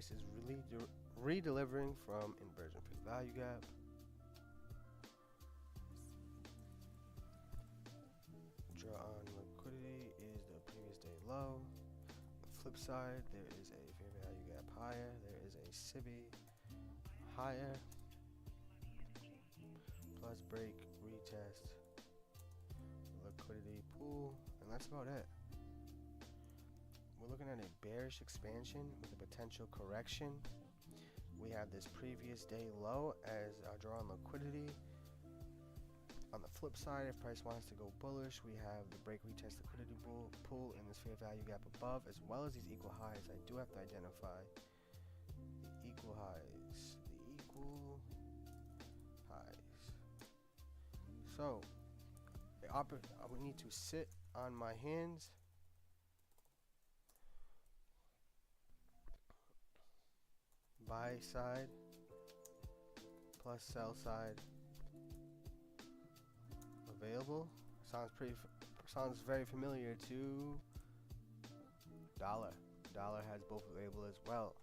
[SPEAKER 1] Price is really re-delivering from inversion fair value gap. Draw on liquidity is the previous day low. Flip side, there is a fair value gap higher, there is a SIBI higher, plus break, retest, liquidity pool, and that's about it. We're looking at a bearish expansion with a potential correction. We have this previous day low as our draw on liquidity. On the flip side, if price wants to go bullish, we have the break retest liquidity pool in this fair value gap above, as well as these equal highs. I do have to identify the equal highs. So, I would need to sit on my hands. Buy side plus sell side available. Sounds very familiar to dollar. Dollar has both available as well.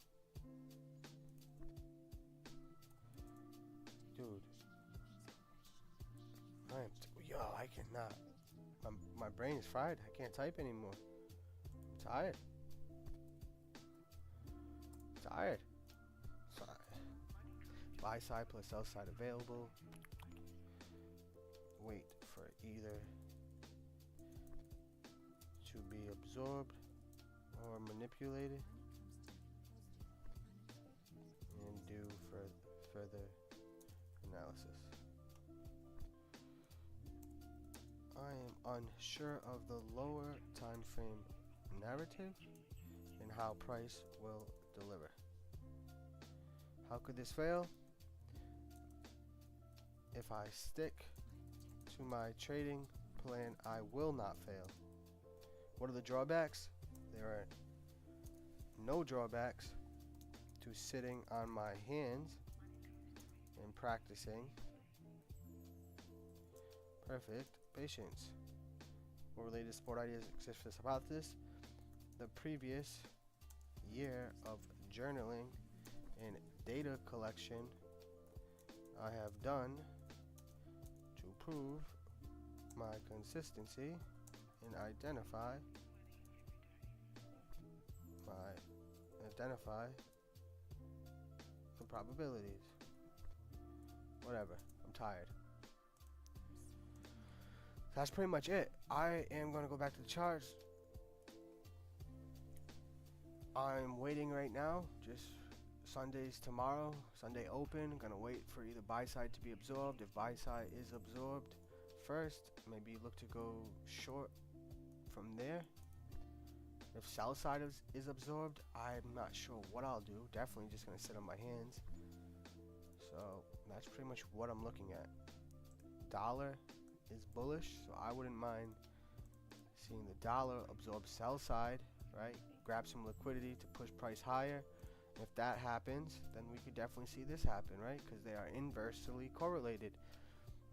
[SPEAKER 1] Dude, I cannot. My brain is fried. I can't type anymore. I'm tired. Buy side plus sell side available. Wait for either to be absorbed or manipulated, and do further analysis. I am unsure of the lower time frame narrative and how price will deliver. How could this fail? If I stick to my trading plan, I will not fail. What are the drawbacks? There are no drawbacks to sitting on my hands and practicing perfect patience. What related sport ideas exist for this hypothesis? The previous year of journaling and data collection I have done to prove my consistency and identify the probabilities. Whatever, I'm tired. That's pretty much it. I am going to go back to the charts. I'm waiting right now, just Sunday's tomorrow, Sunday open. Gonna wait for either buy side to be absorbed. If buy side is absorbed first, maybe look to go short from there. If sell side is absorbed, I'm not sure what I'll do. Definitely just gonna sit on my hands. So that's pretty much what I'm looking at. Dollar is bullish, so I wouldn't mind seeing the dollar absorb sell side, right? Grab some liquidity to push price higher. If that happens, then we could definitely see this happen, right? Because they are inversely correlated,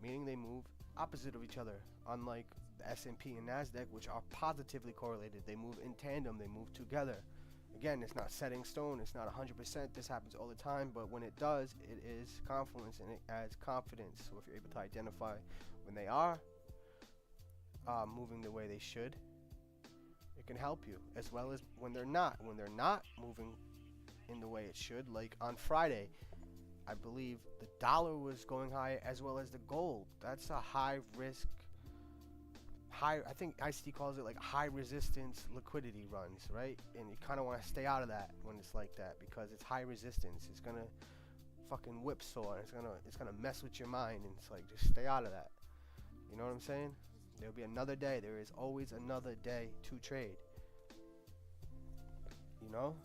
[SPEAKER 1] meaning they move opposite of each other. Unlike the S&P and NASDAQ, which are positively correlated, they move in tandem, they move together. Again, it's not set in stone, it's not 100%, this happens all the time, but when it does, it is confluence and it adds confidence. So if you're able to identify when they are moving the way they should, it can help you, as well as when they're not moving in the way it should. Like on Friday, I believe the dollar was going high as well as the gold. That's a high risk, I think ICT calls it like high resistance liquidity runs, right? And you kind of want to stay out of that when it's like that, because it's high resistance. It's gonna fucking whipsaw. It's gonna mess with your mind, and it's like, just stay out of that. You know what I'm saying? There'll be another day. There is always another day to trade. You know?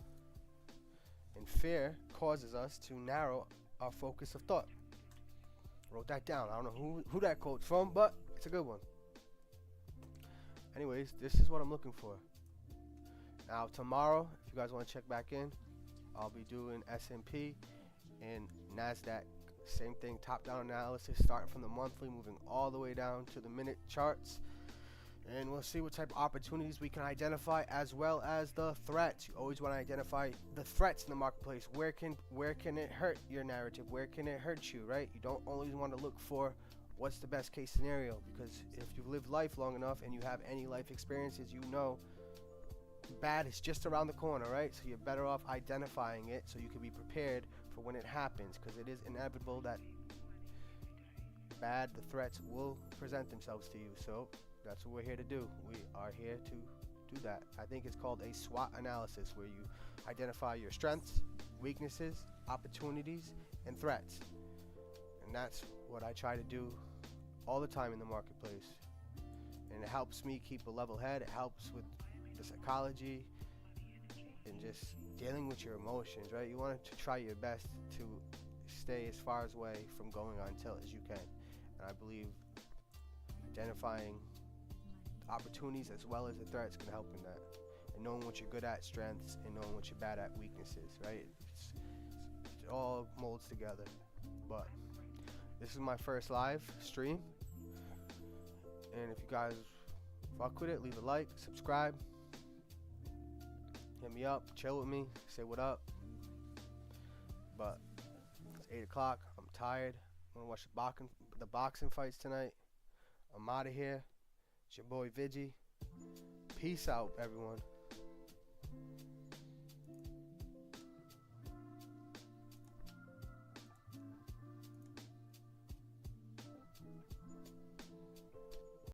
[SPEAKER 1] And fear causes us to narrow our focus of thought. Wrote that down. I don't know who that quote's from, but it's a good one. Anyways, this is what I'm looking for. Now tomorrow, if you guys want to check back in, I'll be doing S&P and NASDAQ. Same thing, top-down analysis, starting from the monthly, moving all the way down to the minute charts. And we'll see what type of opportunities we can identify, as well as the threats. You always want to identify the threats in the marketplace. Where can it hurt your narrative? Where can it hurt you, right? You don't always want to look for what's the best case scenario, because if you've lived life long enough and you have any life experiences, you know bad is just around the corner, right? So you're better off identifying it so you can be prepared for when it happens, because it is inevitable that the threats will present themselves to you. So that's what we're here to do. We are here to do that. I think it's called a SWOT analysis, where you identify your strengths, weaknesses, opportunities, and threats. And that's what I try to do all the time in the marketplace. And it helps me keep a level head. It helps with the psychology and just dealing with your emotions, right? You want to try your best to stay as far away from going on tilt as you can. And I believe identifying opportunities as well as the threats can help in that. And knowing what you're good at, strengths, and knowing what you're bad at, weaknesses, right? It all molds together. But this is my first live stream. And if you guys fuck with it, leave a like, subscribe, hit me up, chill with me, say what up. But it's 8 o'clock. I'm tired. I'm gonna watch the boxing fights tonight. I'm out of here. It's your boy Vigi. Peace out, everyone.